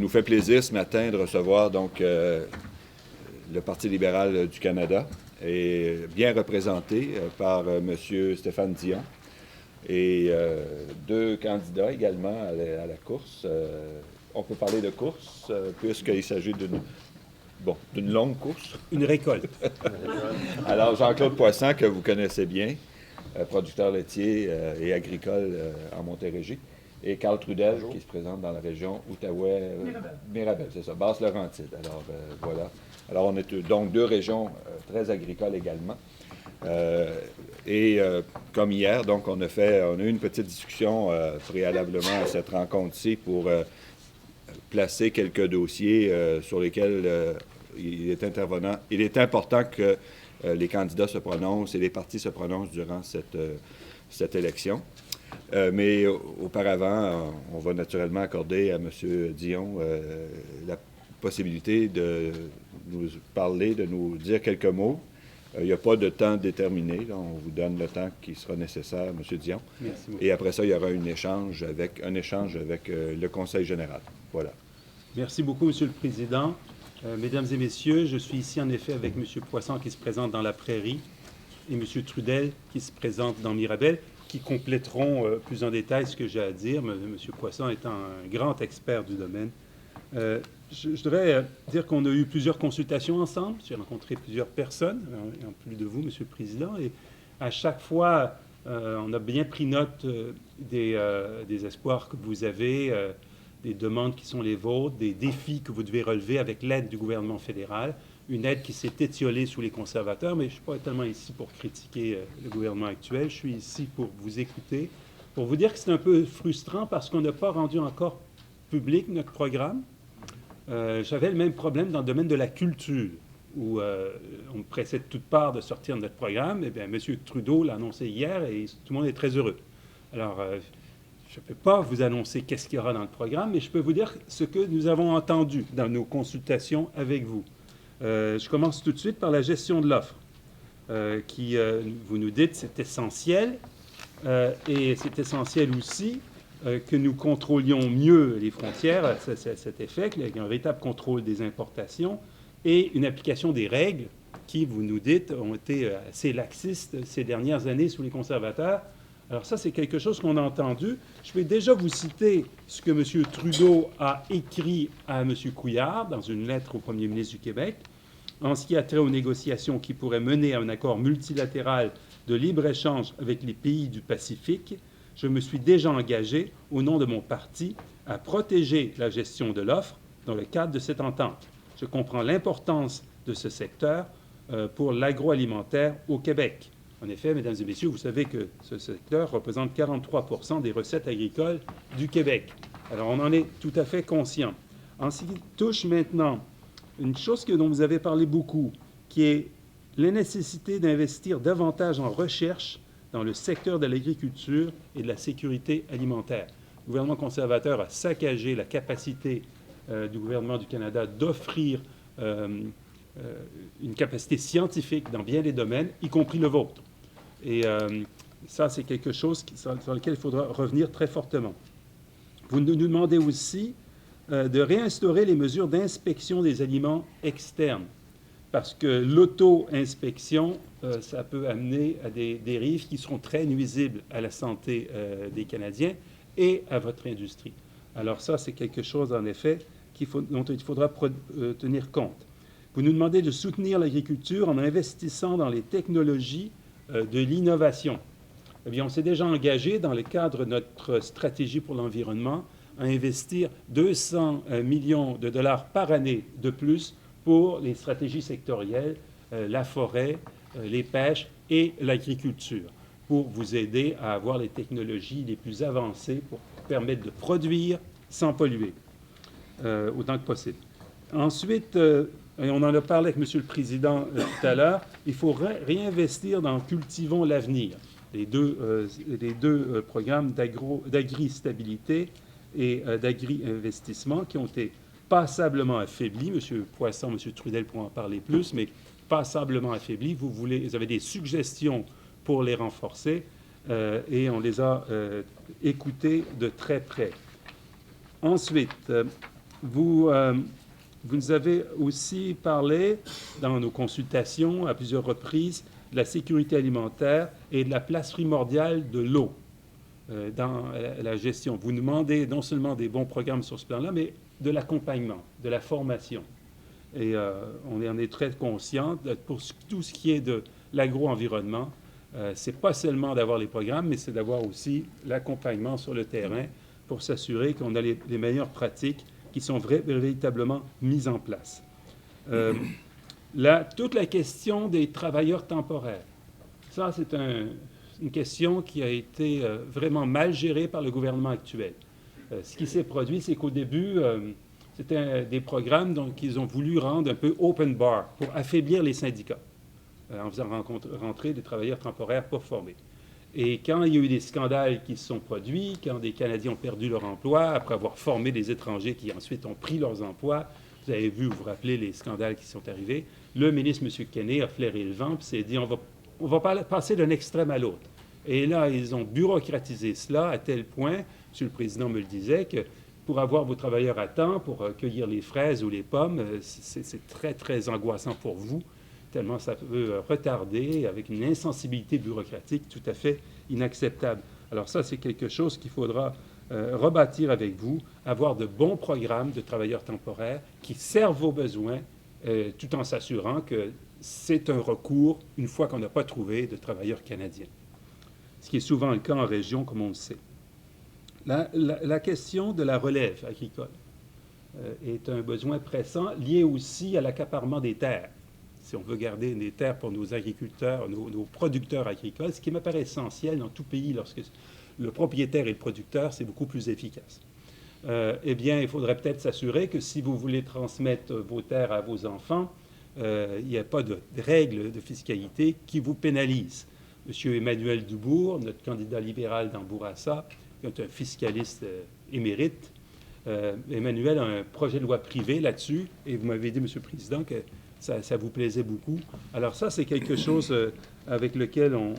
nous fait plaisir ce matin de recevoir donc le Parti libéral du Canada, et bien représenté par M. Stéphane Dion et deux candidats également à la course. On peut parler de course puisqu'il s'agit d'une longue course. Une récolte. Alors, Jean-Claude Poisson, que vous connaissez bien, producteur laitier et agricole en Montérégie, et Carl Trudel, qui se présente dans la région Outaouais, Mirabel, c'est ça, Basse-Laurentide. Alors, voilà. Alors, on est donc deux régions très agricoles également. Comme hier, donc, on a eu une petite discussion préalablement à cette rencontre-ci pour placer quelques dossiers sur lesquels il est important que les candidats se prononcent et les partis se prononcent durant cette élection. Mais auparavant, on va naturellement accorder à M. Dion la possibilité de nous parler, de nous dire quelques mots. Il n'y a pas de temps déterminé. Là, on vous donne le temps qui sera nécessaire, M. Dion. Merci beaucoup. Et après ça, il y aura un échange avec le Conseil général. Voilà. Merci beaucoup, M. le Président. Mesdames et Messieurs, je suis ici en effet avec M. Poisson qui se présente dans la Prairie et M. Trudel qui se présente dans Mirabel, qui compléteront plus en détail ce que j'ai à dire, M. Poisson étant un grand expert du domaine. Je devrais dire qu'on a eu plusieurs consultations ensemble. J'ai rencontré plusieurs personnes, en plus de vous, M. le Président, et à chaque fois, on a bien pris note des espoirs que vous avez, des demandes qui sont les vôtres, des défis que vous devez relever avec l'aide du gouvernement fédéral, une aide qui s'est étiolée sous les conservateurs, mais je ne suis pas tellement ici pour critiquer le gouvernement actuel, je suis ici pour vous écouter, pour vous dire que c'est un peu frustrant parce qu'on n'a pas rendu encore public notre programme. J'avais le même problème dans le domaine de la culture, où on me pressait de toutes parts de sortir notre programme. Eh bien, M. Trudeau l'a annoncé hier et tout le monde est très heureux. Alors, je ne peux pas vous annoncer qu'est-ce qu'il y aura dans le programme, mais je peux vous dire ce que nous avons entendu dans nos consultations avec vous. Je commence tout de suite par la gestion de l'offre, qui, vous nous dites, c'est essentiel. Et c'est essentiel aussi que nous contrôlions mieux les frontières, cet effet, qu'il y ait un véritable contrôle des importations et une application des règles qui, vous nous dites, ont été assez laxistes ces dernières années sous les conservateurs. Alors ça, c'est quelque chose qu'on a entendu. Je vais déjà vous citer ce que M. Trudeau a écrit à M. Couillard dans une lettre au premier ministre du Québec en ce qui a trait aux négociations qui pourraient mener à un accord multilatéral de libre-échange avec les pays du Pacifique. Je me suis déjà engagé, au nom de mon parti, à protéger la gestion de l'offre dans le cadre de cette entente. Je comprends l'importance de ce secteur pour l'agroalimentaire au Québec. En effet, mesdames et messieurs, vous savez que ce secteur représente 43 % des recettes agricoles du Québec. Alors, on en est tout à fait conscient. En ce qui touche maintenant une chose dont vous avez parlé beaucoup, qui est la nécessité d'investir davantage en recherche dans le secteur de l'agriculture et de la sécurité alimentaire. Le gouvernement conservateur a saccagé la capacité du gouvernement du Canada d'offrir une capacité scientifique dans bien des domaines, y compris le vôtre. Et ça, c'est quelque chose sur lequel il faudra revenir très fortement. Vous nous demandez aussi de réinstaurer les mesures d'inspection des aliments externes, parce que l'auto-inspection, ça peut amener à des dérives qui seront très nuisibles à la santé des Canadiens et à votre industrie. Alors ça, c'est quelque chose, en effet, dont il faudra tenir compte. Vous nous demandez de soutenir l'agriculture en investissant dans les technologies de l'innovation. Eh bien, on s'est déjà engagé, dans le cadre de notre stratégie pour l'environnement, à investir 200 millions de dollars par année de plus pour les stratégies sectorielles, la forêt, les pêches et l'agriculture, pour vous aider à avoir les technologies les plus avancées pour permettre de produire sans polluer autant que possible. Ensuite, et on en a parlé avec M. le Président tout à l'heure, il faut réinvestir dans Cultivons l'avenir, les deux programmes d'agri-stabilité et d'agri-investissement qui ont été passablement affaiblis. M. Poisson, M. Trudel pourront en parler plus, mais passablement affaiblis. Vous avez des suggestions pour les renforcer et on les a écoutés de très près. Ensuite, Vous nous avez aussi parlé, dans nos consultations à plusieurs reprises, de la sécurité alimentaire et de la place primordiale de l'eau dans la gestion. Vous nous demandez non seulement des bons programmes sur ce plan-là, mais de l'accompagnement, de la formation. Et on en est très conscient. Pour tout ce qui est de l'agro-environnement, c'est pas seulement d'avoir les programmes, mais c'est d'avoir aussi l'accompagnement sur le terrain pour s'assurer qu'on a les meilleures pratiques qui sont véritablement mises en place. Toute la question des travailleurs temporaires, ça, c'est une question qui a été vraiment mal gérée par le gouvernement actuel. Ce qui s'est produit, c'est qu'au début, c'était des programmes qu'ils ont voulu rendre un peu open bar pour affaiblir les syndicats en faisant rentrer des travailleurs temporaires pas formés. Et quand il y a eu des scandales qui se sont produits, quand des Canadiens ont perdu leur emploi, après avoir formé des étrangers qui ensuite ont pris leurs emplois, vous avez vu, vous vous rappelez les scandales qui sont arrivés, le ministre, M. Kenney, a flairé le vent et s'est dit on va passer d'un extrême à l'autre. Et là, ils ont bureaucratisé cela à tel point, M. le Président me le disait, que pour avoir vos travailleurs à temps, pour cueillir les fraises ou les pommes, c'est très, très angoissant pour vous, tellement ça peut retarder avec une insensibilité bureaucratique tout à fait inacceptable. Alors ça, c'est quelque chose qu'il faudra rebâtir avec vous, avoir de bons programmes de travailleurs temporaires qui servent vos besoins, tout en s'assurant que c'est un recours une fois qu'on n'a pas trouvé de travailleurs canadiens. Ce qui est souvent le cas en région, comme on le sait. La question de la relève agricole est un besoin pressant lié aussi à l'accaparement des terres. Si on veut garder des terres pour nos agriculteurs, nos producteurs agricoles, ce qui me paraît essentiel dans tout pays lorsque le propriétaire et le producteur, c'est beaucoup plus efficace. Eh bien, il faudrait peut-être s'assurer que si vous voulez transmettre vos terres à vos enfants, il n'y a pas de règles de fiscalité qui vous pénalisent. M. Emmanuel Dubourg, notre candidat libéral dans Bourassa, qui est un fiscaliste émérite, Emmanuel a un projet de loi privé là-dessus, et vous m'avez dit, M. le Président, que ça vous plaisait beaucoup. Alors ça, c'est quelque chose avec lequel on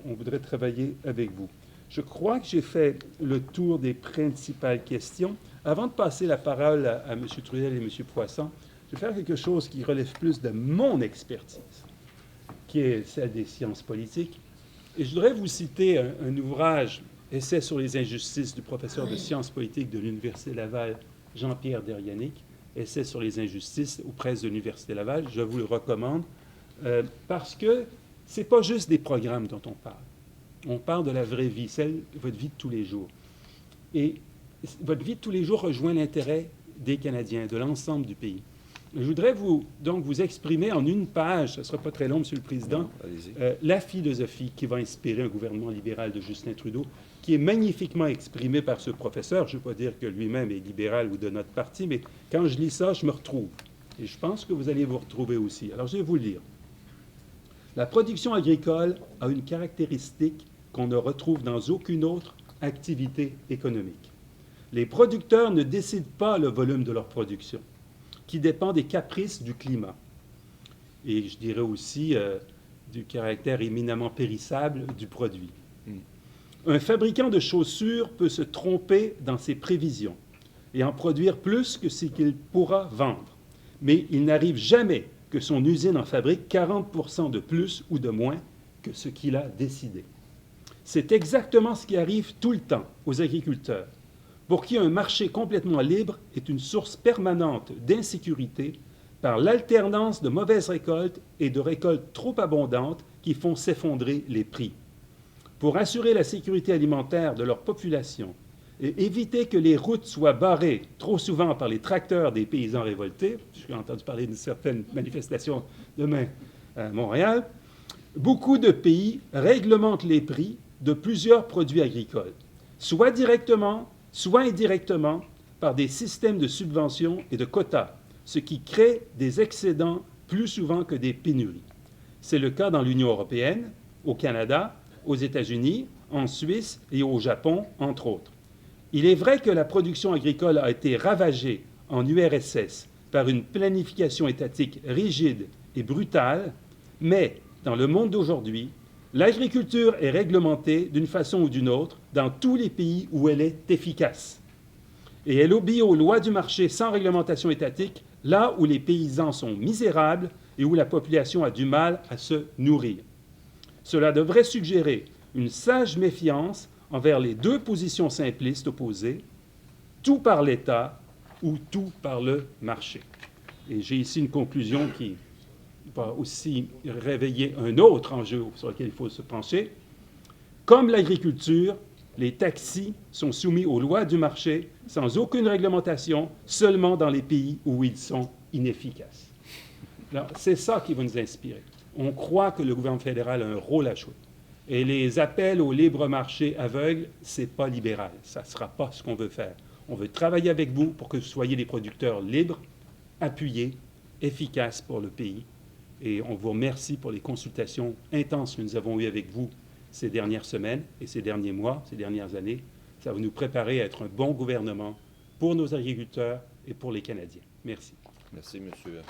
voudrait travailler avec vous. Je crois que j'ai fait le tour des principales questions. Avant de passer la parole à M. Trudel et M. Poisson, je vais faire quelque chose qui relève plus de mon expertise, qui est celle des sciences politiques. Et je voudrais vous citer un ouvrage, Essai sur les injustices, du professeur de sciences politiques de l'Université Laval, Jean-Pierre Derianic, Essai sur les injustices aux presses de l'Université Laval. Je vous le recommande parce que ce n'est pas juste des programmes dont on parle. On parle de la vraie vie, celle de votre vie de tous les jours. Et votre vie de tous les jours rejoint l'intérêt des Canadiens, de l'ensemble du pays. Je voudrais vous exprimer en une page, ce ne sera pas très long, Monsieur le Président, la philosophie qui va inspirer un gouvernement libéral de Justin Trudeau, qui est magnifiquement exprimée par ce professeur. Je ne veux pas dire que lui-même est libéral ou de notre parti, mais quand je lis ça, je me retrouve. Et je pense que vous allez vous retrouver aussi. Alors, je vais vous le lire. La production agricole a une caractéristique qu'on ne retrouve dans aucune autre activité économique. Les producteurs ne décident pas le volume de leur production, qui dépend des caprices du climat. Et je dirais aussi du caractère éminemment périssable du produit. Un fabricant de chaussures peut se tromper dans ses prévisions et en produire plus que ce qu'il pourra vendre. Mais il n'arrive jamais que son usine en fabrique 40% de plus ou de moins que ce qu'il a décidé. C'est exactement ce qui arrive tout le temps aux agriculteurs, pour qui un marché complètement libre est une source permanente d'insécurité par l'alternance de mauvaises récoltes et de récoltes trop abondantes qui font s'effondrer les prix. Pour assurer la sécurité alimentaire de leur population et éviter que les routes soient barrées trop souvent par les tracteurs des paysans révoltés, j'ai entendu parler d'une certaine manifestation demain à Montréal, beaucoup de pays réglementent les prix de plusieurs produits agricoles, soit directement, soit indirectement, par des systèmes de subventions et de quotas, ce qui crée des excédents plus souvent que des pénuries. C'est le cas dans l'Union européenne, au Canada, aux États-Unis, en Suisse et au Japon, entre autres. Il est vrai que la production agricole a été ravagée en URSS par une planification étatique rigide et brutale, mais dans le monde d'aujourd'hui, l'agriculture est réglementée d'une façon ou d'une autre dans tous les pays où elle est efficace. et elle obéit aux lois du marché sans réglementation étatique, là où les paysans sont misérables et où la population a du mal à se nourrir. Cela devrait suggérer une sage méfiance envers les deux positions simplistes opposées, tout par l'État ou tout par le marché. Et j'ai ici une conclusion qui va aussi réveiller un autre enjeu sur lequel il faut se pencher. Comme l'agriculture, les taxis sont soumis aux lois du marché sans aucune réglementation, seulement dans les pays où ils sont inefficaces. Alors, c'est ça qui va nous inspirer. On croit que le gouvernement fédéral a un rôle à jouer. Et les appels au libre marché aveugle, ce n'est pas libéral. Ça ne sera pas ce qu'on veut faire. On veut travailler avec vous pour que vous soyez des producteurs libres, appuyés, efficaces pour le pays. Et on vous remercie pour les consultations intenses que nous avons eues avec vous ces dernières semaines et ces derniers mois, ces dernières années. Ça va nous préparer à être un bon gouvernement pour nos agriculteurs et pour les Canadiens. Merci. Merci, monsieur.